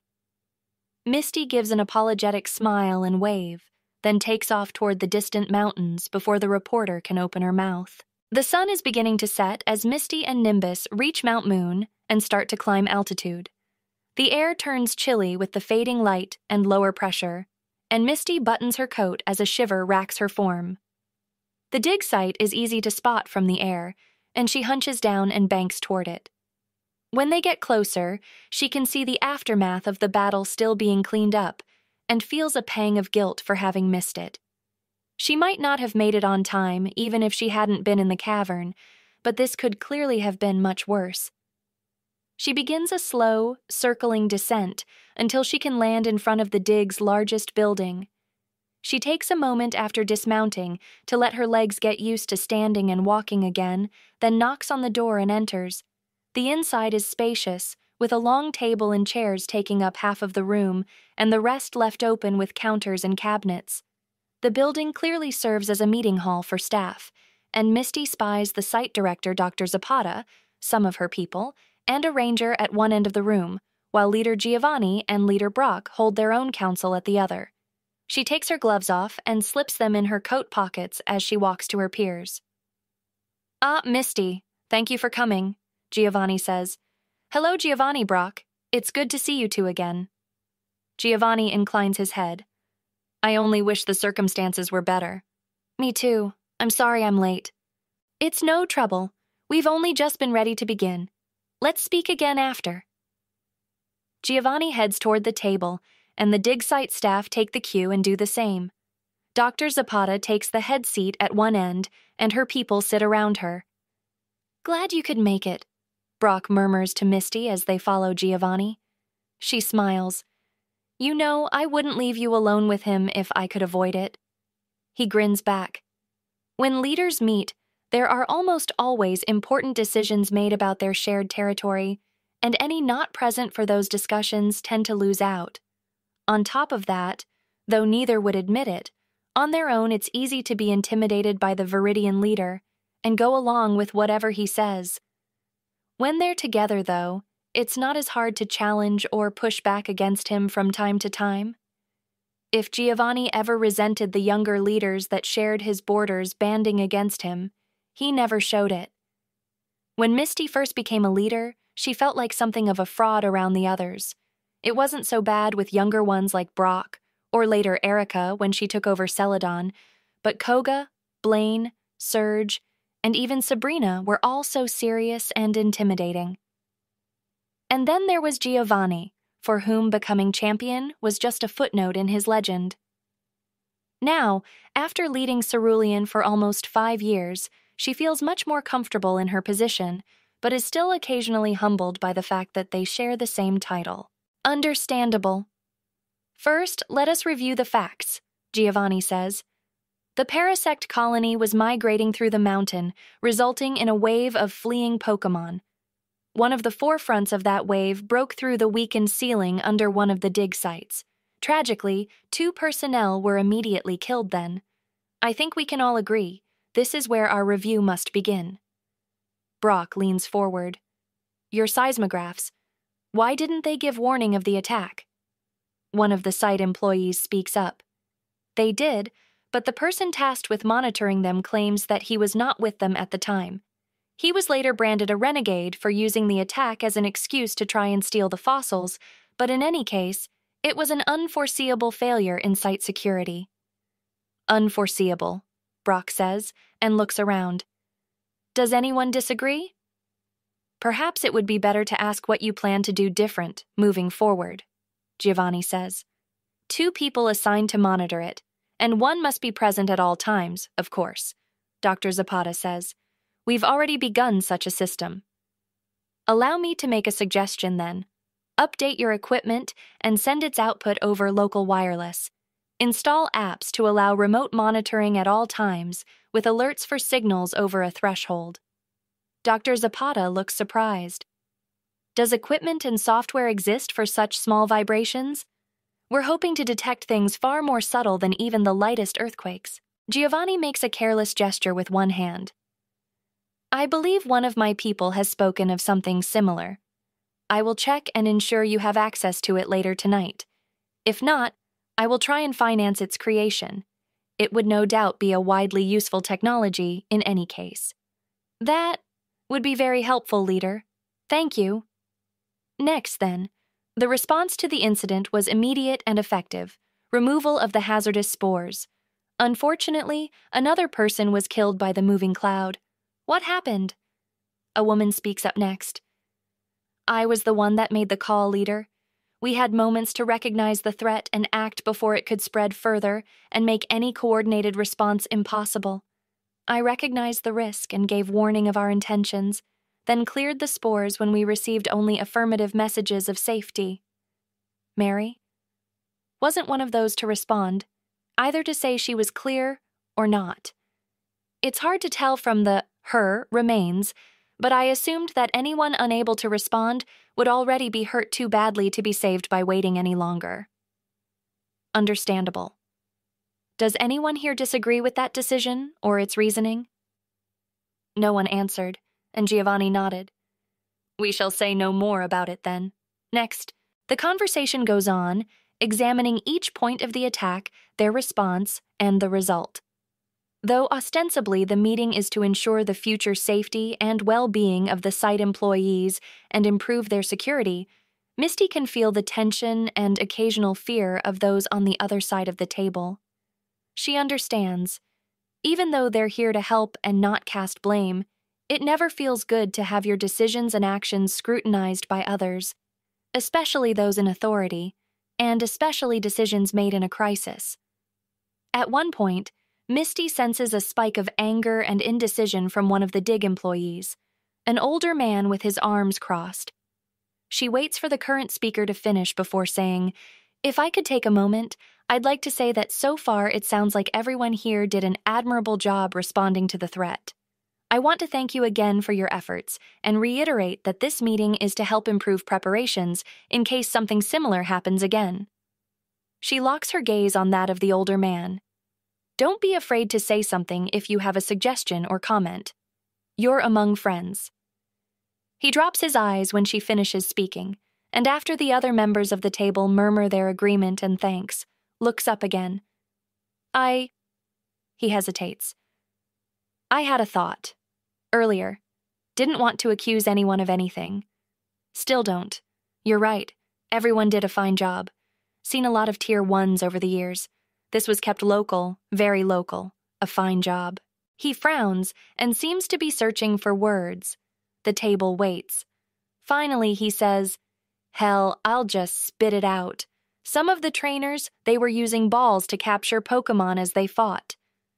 Misty gives an apologetic smile and wave, then takes off toward the distant mountains before the reporter can open her mouth. The sun is beginning to set as Misty and Nimbus reach Mount Moon and start to climb altitude. The air turns chilly with the fading light and lower pressure, and Misty buttons her coat as a shiver racks her form. The dig site is easy to spot from the air, and she hunches down and banks toward it. When they get closer, she can see the aftermath of the battle still being cleaned up, and feels a pang of guilt for having missed it. She might not have made it on time even if she hadn't been in the cavern, but this could clearly have been much worse. She begins a slow, circling descent until she can land in front of the dig's largest building. She takes a moment after dismounting to let her legs get used to standing and walking again, then knocks on the door and enters. The inside is spacious, with a long table and chairs taking up half of the room, and the rest left open with counters and cabinets. The building clearly serves as a meeting hall for staff, and Misty spies the site director, Dr. Zapata, some of her people, and a ranger at one end of the room, while Leader Giovanni and Leader Brock hold their own council at the other. She takes her gloves off and slips them in her coat pockets as she walks to her peers. Misty, thank you for coming, Giovanni says. Hello, Giovanni, Brock. It's good to see you two again. Giovanni inclines his head. I only wish the circumstances were better. Me too. I'm sorry I'm late. It's no trouble. We've only just been ready to begin. Let's speak again after. Giovanni heads toward the table, and the dig site staff take the cue and do the same. Dr. Zapata takes the head seat at one end, and her people sit around her. Glad you could make it, Brock murmurs to Misty as they follow Giovanni. She smiles. You know, I wouldn't leave you alone with him if I could avoid it. He grins back. When leaders meet, there are almost always important decisions made about their shared territory, and any not present for those discussions tend to lose out. On top of that, though neither would admit it, on their own it's easy to be intimidated by the Viridian leader and go along with whatever he says. When they're together, though, it's not as hard to challenge or push back against him from time to time. If Giovanni ever resented the younger leaders that shared his borders banding against him, he never showed it. When Misty first became a leader, she felt like something of a fraud around the others. It wasn't so bad with younger ones like Brock, or later Erica when she took over Celadon, but Koga, Blaine, Serge, and even Sabrina were all so serious and intimidating. And then there was Giovanni, for whom becoming champion was just a footnote in his legend. Now, after leading Cerulean for almost 5 years, she feels much more comfortable in her position, but is still occasionally humbled by the fact that they share the same title. Understandable. First, let us review the facts, Giovanni says. The parasect colony was migrating through the mountain, resulting in a wave of fleeing Pokémon. One of the forefronts of that wave broke through the weakened ceiling under one of the dig sites. Tragically, 2 personnel were immediately killed then. I think we can all agree, this is where our review must begin. Brock leans forward. Your seismographs. Why didn't they give warning of the attack? One of the site employees speaks up. They did, but the person tasked with monitoring them claims that he was not with them at the time. He was later branded a renegade for using the attack as an excuse to try and steal the fossils, but in any case, it was an unforeseeable failure in site security. Unforeseeable, Brock says, and looks around. Does anyone disagree? Perhaps it would be better to ask what you plan to do different, moving forward, Giovanni says. 2 people assigned to monitor it, and 1 must be present at all times, of course, Dr. Zapata says. We've already begun such a system. Allow me to make a suggestion then. Update your equipment and send its output over local wireless. Install apps to allow remote monitoring at all times, with alerts for signals over a threshold. Dr. Zapata looks surprised. Does equipment and software exist for such small vibrations? We're hoping to detect things far more subtle than even the lightest earthquakes. Giovanni makes a careless gesture with one hand. I believe one of my people has spoken of something similar. I will check and ensure you have access to it later tonight. If not, I will try and finance its creation. It would no doubt be a widely useful technology in any case. That would be very helpful, leader. Thank you. Next, then, the response to the incident was immediate and effective: removal of the hazardous spores. Unfortunately, another person was killed by the moving cloud. What happened? A woman speaks up next. I was the one that made the call, leader. We had moments to recognize the threat and act before it could spread further and make any coordinated response impossible. I recognized the risk and gave warning of our intentions, then cleared the spores when we received only affirmative messages of safety. Mary wasn't one of those to respond, either to say she was clear or not. It's hard to tell from the her remains, but I assumed that anyone unable to respond would already be hurt too badly to be saved by waiting any longer. Understandable. Does anyone here disagree with that decision or its reasoning? No one answered, and Giovanni nodded. We shall say no more about it then. Next, the conversation goes on, examining each point of the attack, their response, and the result. Though ostensibly the meeting is to ensure the future safety and well-being of the site employees and improve their security, Misty can feel the tension and occasional fear of those on the other side of the table. She understands. Even though they're here to help and not cast blame, it never feels good to have your decisions and actions scrutinized by others, especially those in authority, and especially decisions made in a crisis. At one point, Misty senses a spike of anger and indecision from one of the dig employees, an older man with his arms crossed. She waits for the current speaker to finish before saying, If I could take a moment, I'd like to say that so far it sounds like everyone here did an admirable job responding to the threat. I want to thank you again for your efforts and reiterate that this meeting is to help improve preparations in case something similar happens again. She locks her gaze on that of the older man. Don't be afraid to say something if you have a suggestion or comment. You're among friends. He drops his eyes when she finishes speaking, and after the other members of the table murmur their agreement and thanks, looks up again. He hesitates. I had a thought. Earlier. Didn't want to accuse anyone of anything. Still don't. You're right. Everyone did a fine job. Seen a lot of tier 1s over the years. This was kept local, very local. A fine job. He frowns and seems to be searching for words. The table waits. Finally, he says, Hell, I'll just spit it out. Some of the trainers, they were using balls to capture Pokémon as they fought.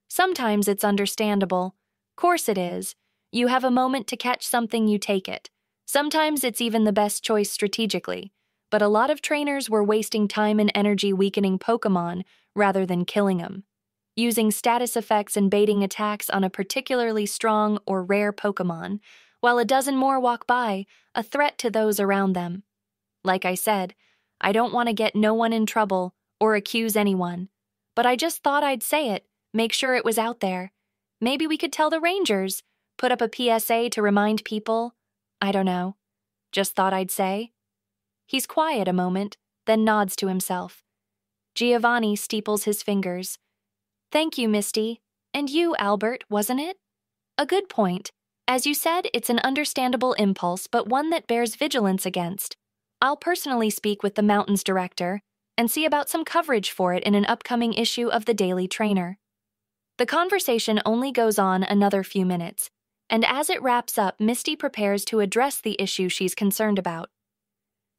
Sometimes it's understandable. Course it is. You have a moment to catch something, you take it. Sometimes it's even the best choice strategically. But a lot of trainers were wasting time and energy weakening Pokémon rather than killing them. using status effects and baiting attacks on a particularly strong or rare Pokémon, while a dozen more walk by, a threat to those around them. Like I said, I don't want to get no one in trouble or accuse anyone, but I just thought I'd say it, make sure it was out there. Maybe we could tell the Rangers, put up a PSA to remind people. I don't know. Just thought I'd say. He's quiet a moment, then nods to himself. Giovanni steeples his fingers. Thank you, Misty. And you, Albert, wasn't it? A good point. As you said, it's an understandable impulse, but one that bears vigilance against. I'll personally speak with the Mountains director and see about some coverage for it in an upcoming issue of the Daily Trainer. The conversation only goes on another few minutes, and as it wraps up, Misty prepares to address the issue she's concerned about.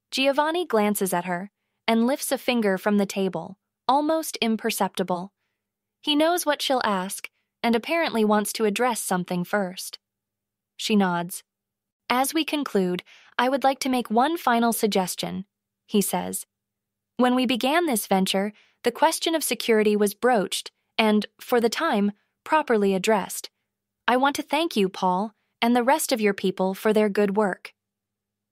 Giovanni glances at her and lifts a finger from the table, almost imperceptible. He knows what she'll ask and apparently wants to address something first. She nods. As we conclude, I would like to make one final suggestion, he says. When we began this venture, the question of security was broached and, for the time, properly addressed. I want to thank you, Paul, and the rest of your people for their good work.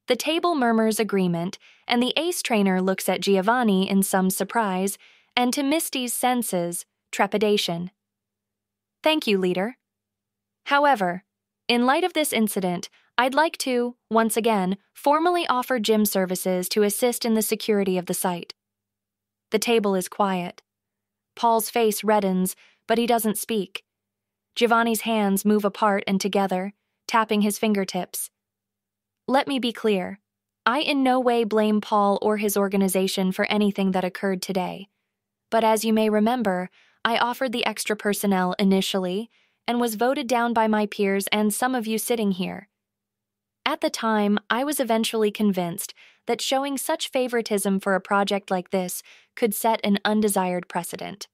The table murmurs agreement, and the ace trainer looks at Giovanni in some surprise, and to Misty's senses, trepidation. Thank you, leader. However, in light of this incident, I'd like to, once again, formally offer gym services to assist in the security of the site. The table is quiet. Paul's face reddens, but he doesn't speak. Giovanni's hands move apart and together, tapping his fingertips. Let me be clear. I in no way blame Paul or his organization for anything that occurred today. But as you may remember, I offered the extra personnel initially and was voted down by my peers and some of you sitting here. At the time, I was eventually convinced that showing such favoritism for a project like this could set an undesired precedent.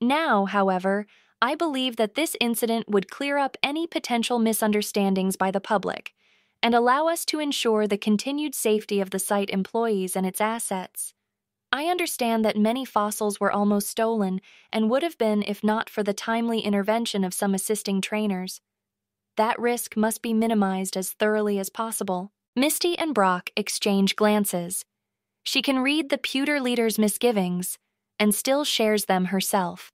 Now, however, I believe that this incident would clear up any potential misunderstandings by the public and allow us to ensure the continued safety of the site employees and its assets. I understand that many fossils were almost stolen and would have been if not for the timely intervention of some assisting trainers. That risk must be minimized as thoroughly as possible. Misty and Brock exchange glances. She can read the pewter leader's misgivings and still shares them herself.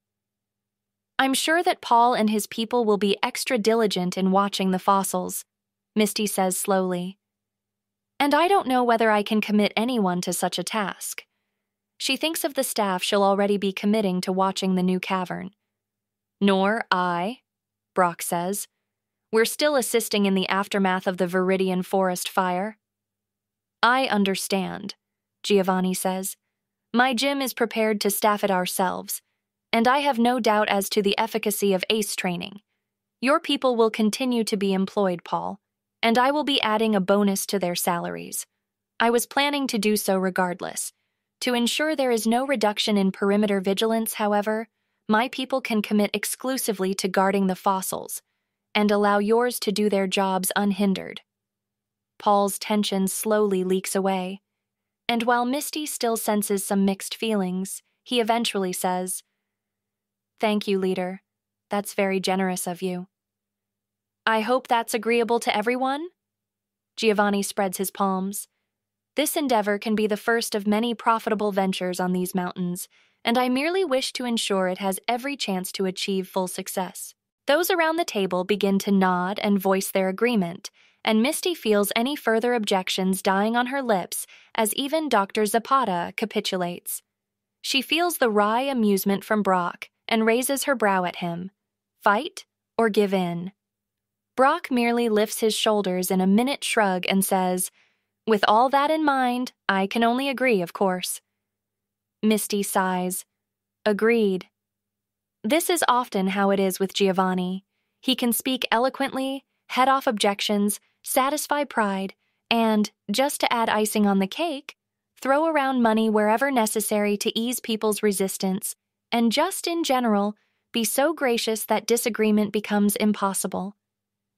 I'm sure that Paul and his people will be extra diligent in watching the fossils, Misty says slowly. And I don't know whether I can commit anyone to such a task. She thinks of the staff she'll already be committing to watching the new cavern. Nor I, Brock says. We're still assisting in the aftermath of the Viridian Forest fire. I understand, Giovanni says. My gym is prepared to staff it ourselves, and I have no doubt as to the efficacy of ACE training. Your people will continue to be employed, Paul, and I will be adding a bonus to their salaries. I was planning to do so regardless. To ensure there is no reduction in perimeter vigilance, however, my people can commit exclusively to guarding the fossils, and allow yours to do their jobs unhindered. Paul's tension slowly leaks away, and while Misty still senses some mixed feelings, he eventually says, Thank you, leader. That's very generous of you. I hope that's agreeable to everyone? Giovanni spreads his palms. This endeavor can be the first of many profitable ventures on these mountains, and I merely wish to ensure it has every chance to achieve full success. Those around the table begin to nod and voice their agreement, and Misty feels any further objections dying on her lips as even Dr. Zapata capitulates. She feels the wry amusement from Brock and raises her brow at him. Fight or give in? Brock merely lifts his shoulders in a minute shrug and says, With all that in mind, I can only agree, of course. Misty sighs. Agreed. This is often how it is with Giovanni. He can speak eloquently, head off objections, satisfy pride, and, just to add icing on the cake, throw around money wherever necessary to ease people's resistance, and just in general, be so gracious that disagreement becomes impossible.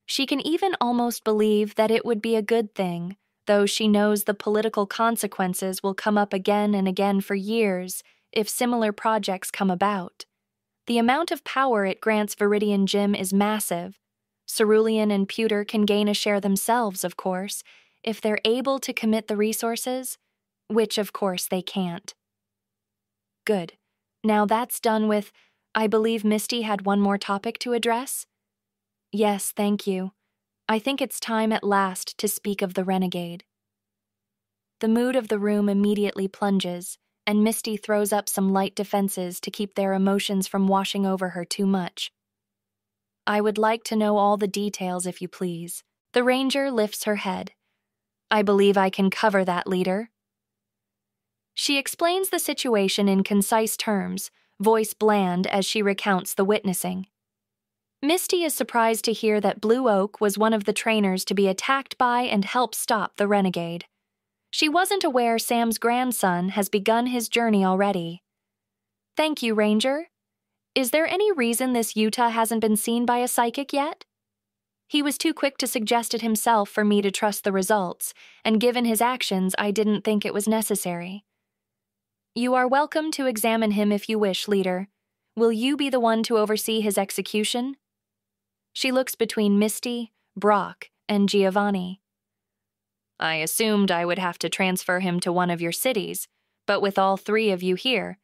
She can even almost believe that it would be a good thing, though she knows the political consequences will come up again and again for years if similar projects come about. The amount of power it grants Viridian Jim is massive. Cerulean and Pewter can gain a share themselves, of course, if they're able to commit the resources, which of course they can't. Good. Now that's done with. I believe Misty had one more topic to address? Yes, thank you. I think it's time at last to speak of the renegade. The mood of the room immediately plunges, and Misty throws up some light defenses to keep their emotions from washing over her too much. I would like to know all the details, if you please. The ranger lifts her head. I believe I can cover that, leader. She explains the situation in concise terms, voice bland as she recounts the witnessing. Misty is surprised to hear that Blue Oak was one of the trainers to be attacked by and help stop the renegade. She wasn't aware Sam's grandson has begun his journey already. Thank you, Ranger. Is there any reason this Utah hasn't been seen by a psychic yet? He was too quick to suggest it himself for me to trust the results, and given his actions, I didn't think it was necessary. You are welcome to examine him if you wish, leader. Will you be the one to oversee his execution? She looks between Misty, Brock, and Giovanni. I assumed I would have to transfer him to one of your cities, but with all three of you here.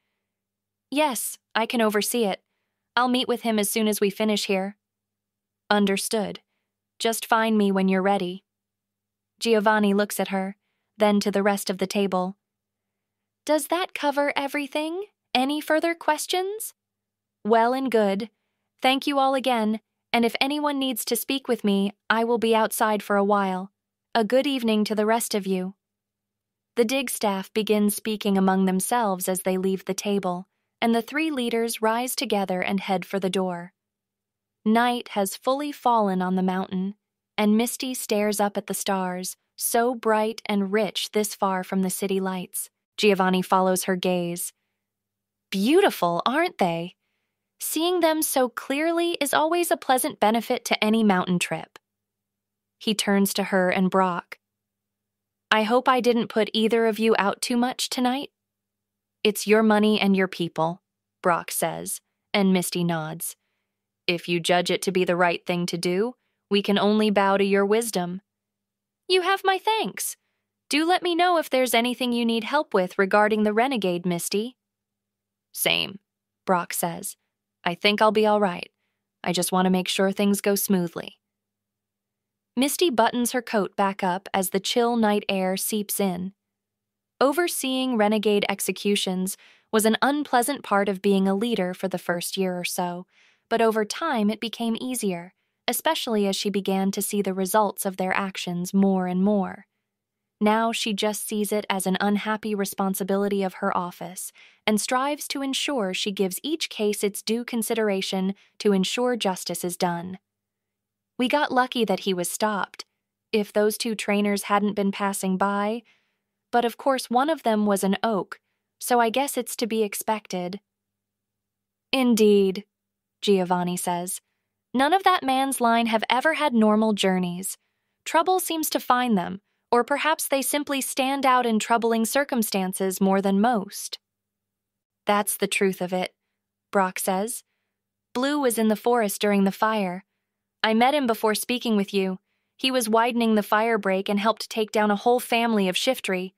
Yes, I can oversee it. I'll meet with him as soon as we finish here. Understood. Just find me when you're ready. Giovanni looks at her, then to the rest of the table. Does that cover everything? Any further questions? Well and good. Thank you all again, and if anyone needs to speak with me, I will be outside for a while. A good evening to the rest of you. The dig staff begins speaking among themselves as they leave the table, and the three leaders rise together and head for the door. Night has fully fallen on the mountain, and Misty stares up at the stars, so bright and rich this far from the city lights. Giovanni follows her gaze. Beautiful, aren't they? Seeing them so clearly is always a pleasant benefit to any mountain trip. He turns to her and Brock. I hope I didn't put either of you out too much tonight. It's your money and your people, Brock says, and Misty nods. If you judge it to be the right thing to do, we can only bow to your wisdom. You have my thanks. Do let me know if there's anything you need help with regarding the renegade, Misty. Same, Brock says. I think I'll be all right. I just want to make sure things go smoothly. Misty buttons her coat back up as the chill night air seeps in. Overseeing renegade executions was an unpleasant part of being a leader for the first year or so, but over time it became easier, especially as she began to see the results of their actions more and more. Now she just sees it as an unhappy responsibility of her office and strives to ensure she gives each case its due consideration to ensure justice is done. We got lucky that he was stopped. If those two trainers hadn't been passing by, but of course one of them was an oak, so I guess it's to be expected. Indeed, Giovanni says. None of that man's line have ever had normal journeys. Trouble seems to find them, or perhaps they simply stand out in troubling circumstances more than most. That's the truth of it, Brock says. Blue was in the forest during the fire. I met him before speaking with you. He was widening the fire break and helped take down a whole family of shiftry.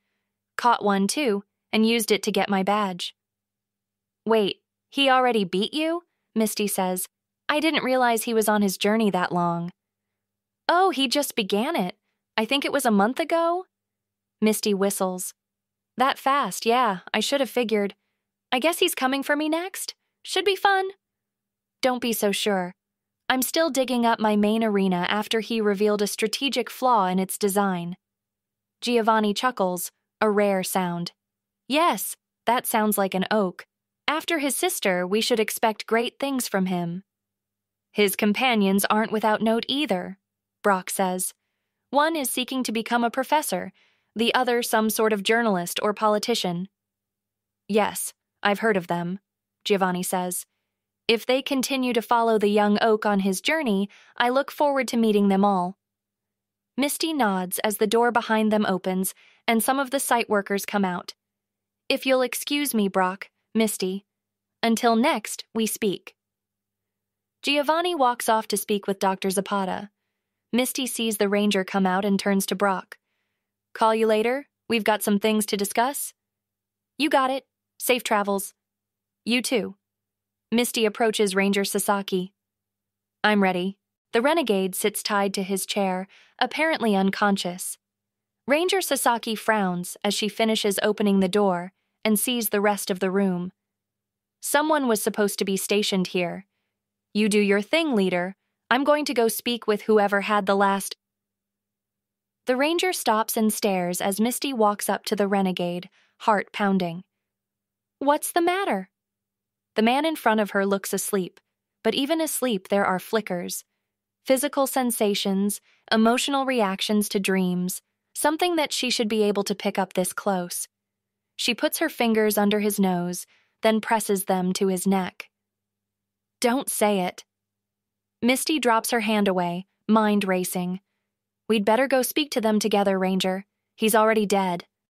Caught one, too, and used it to get my badge. Wait, he already beat you? Misty says. I didn't realize he was on his journey that long. Oh, he just began it. I think it was a month ago? Misty whistles. That fast, yeah, I should have figured. I guess he's coming for me next. Should be fun. Don't be so sure. I'm still digging up my main arena after he revealed a strategic flaw in its design. Giovanni chuckles, a rare sound. Yes, that sounds like an oak. After his sister, we should expect great things from him. His companions aren't without note either, Brock says. One is seeking to become a professor, the other some sort of journalist or politician. Yes, I've heard of them, Giovanni says. If they continue to follow the young oak on his journey, I look forward to meeting them all. Misty nods as the door behind them opens and some of the site workers come out. If you'll excuse me, Brock, Misty, Until next, we speak. Giovanni walks off to speak with Dr. Zapata. Misty sees the ranger come out and turns to Brock. Call you later? We've got some things to discuss. You got it. Safe travels. You too. Misty approaches Ranger Sasaki. I'm ready. The renegade sits tied to his chair, apparently unconscious. Ranger Sasaki frowns as she finishes opening the door and sees the rest of the room. Someone was supposed to be stationed here. You do your thing, leader. I'm going to go speak with whoever had the last. The ranger stops and stares as Misty walks up to the renegade, heart pounding. What's the matter? The man in front of her looks asleep, but even asleep there are flickers. Physical sensations, emotional reactions to dreams, something that she should be able to pick up this close. She puts her fingers under his nose, then presses them to his neck. Don't say it. Misty drops her hand away, mind racing. We'd better go speak to them together, Ranger. He's already dead.